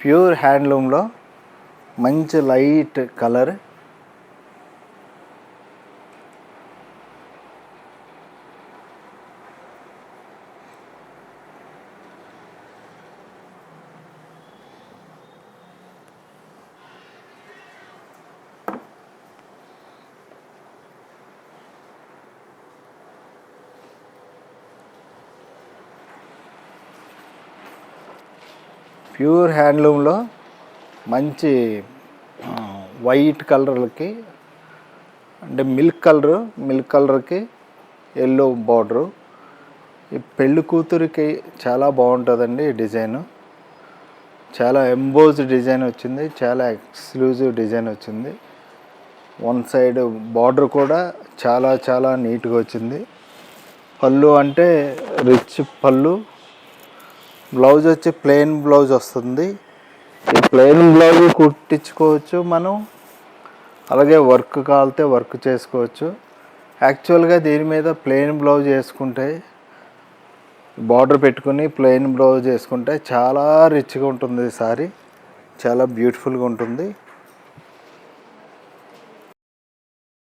Pure హ్యాండ్లూమ్లో మంచి light colour, pure హ్యాండ్లూమ్లో మంచి white కలర్కి అంటే మిల్క్ కలర్కి ఎల్లో బార్డరు. ఈ పెళ్ళి కూతురికి చాలా బాగుంటుందండి ఈ డిజైను. చాలా ఎంబోజ్ డిజైన్ వచ్చింది, చాలా ఎక్స్క్లూజివ్ డిజైన్ వచ్చింది. వన్ సైడ్ బార్డర్ కూడా చాలా చాలా నీట్గా వచ్చింది. పళ్ళు అంటే రిచ్ పళ్ళు. బ్లౌజ్ వచ్చి ప్లెయిన్ బ్లౌజ్ వస్తుంది. ఈ ప్లెయిన్ బ్లౌజ్ కుట్టించుకోవచ్చు మనం, అలాగే వర్క్ కావాలితే వర్క్ చేసుకోవచ్చు. యాక్చువల్గా దీని మీద ప్లెయిన్ బ్లౌజ్ వేసుకుంటే, బార్డర్ పెట్టుకుని ప్లెయిన్ బ్లౌజ్ వేసుకుంటే చాలా రిచ్గా ఉంటుంది. ఈ సారీ చాలా బ్యూటిఫుల్గా ఉంటుంది.